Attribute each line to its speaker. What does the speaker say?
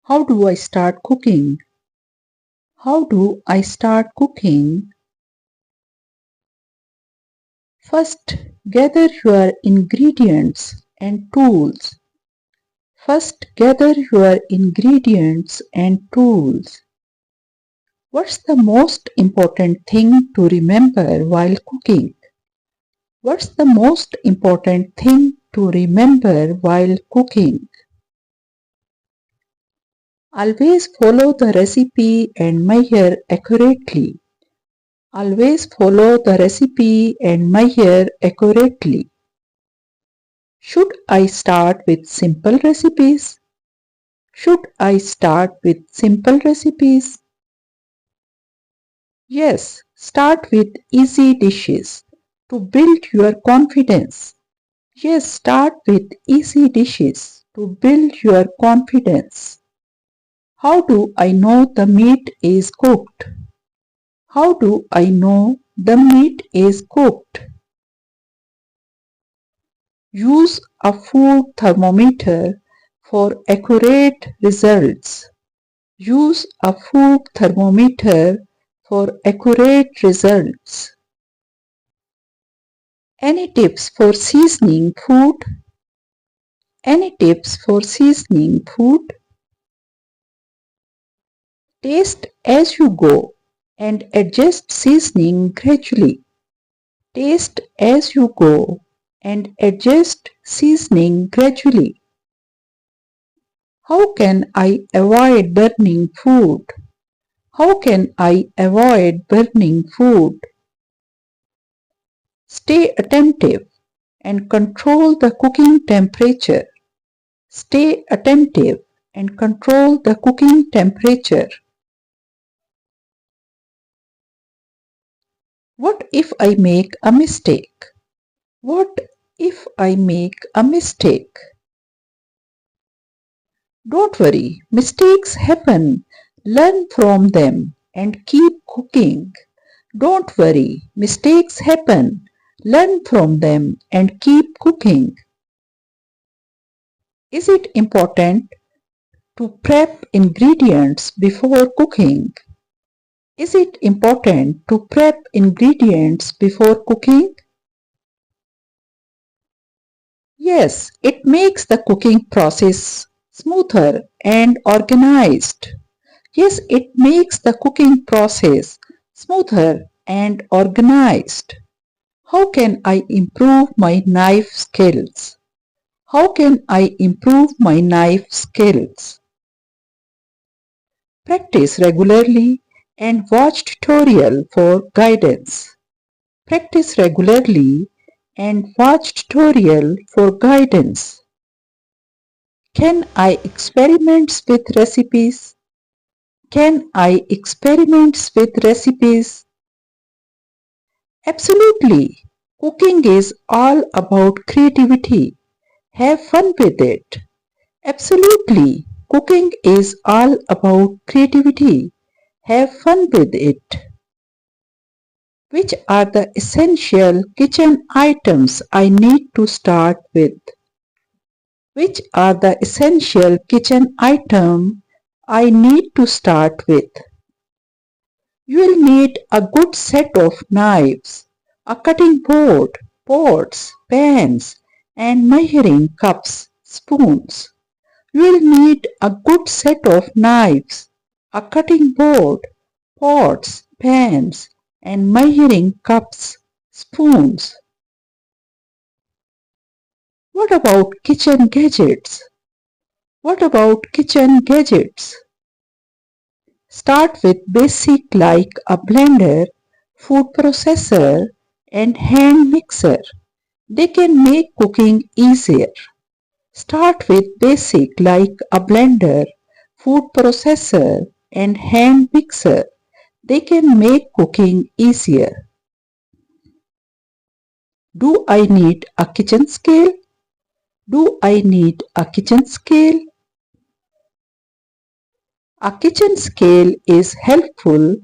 Speaker 1: How do I start cooking? How do I start cooking? First, gather your ingredients and tools. First, gather your ingredients and tools. What's the most important thing to remember while cooking? What's the most important thing to remember while cooking? Always follow the recipe and measure accurately. Always follow the recipe and measure accurately. Should I start with simple recipes? Should I start with simple recipes? Yes, start with easy dishes to build your confidence. Yes, start with easy dishes to build your confidence. How do I know the meat is cooked? How do I know the meat is cooked? Use a food thermometer for accurate results. Use a food thermometer for accurate results. Any tips for seasoning food? Any tips for seasoning food? Taste as you go and adjust seasoning gradually. Taste as you go and adjust seasoning gradually. How can I avoid burning food? How can I avoid burning food? Stay attentive and control the cooking temperature. Stay attentive and control the cooking temperature. What if I make a mistake? What if I make a mistake? Don't worry, mistakes happen. Learn from them and keep cooking. Don't worry, mistakes happen. Learn from them and keep cooking. Is it important to prep ingredients before cooking? Is it important to prep ingredients before cooking? Yes, it makes the cooking process smoother and organized. Yes, it makes the cooking process smoother and organized. How can I improve my knife skills? How can I improve my knife skills? Practice regularly and watch tutorial for guidance. Practice regularly and watch tutorial for guidance. Can I experiment with recipes? Can I experiment with recipes? Absolutely. Cooking is all about creativity. Have fun with it. Absolutely. Cooking is all about creativity. Have fun with it. Which are the essential kitchen items I need to start with? Which are the essential kitchen items I need to start with? You will need a good set of knives, a cutting board, pots, pans, and measuring cups, spoons. You will need a good set of knives, a cutting board, pots, pans, and measuring cups, spoons. What about kitchen gadgets? What about kitchen gadgets? Start with basic like a blender, food processor, and hand mixer. They can make cooking easier. Start with basic like a blender, food processor, and hand mixer. They can make cooking easier. Do I need a kitchen scale? Do I need a kitchen scale? A kitchen scale is helpful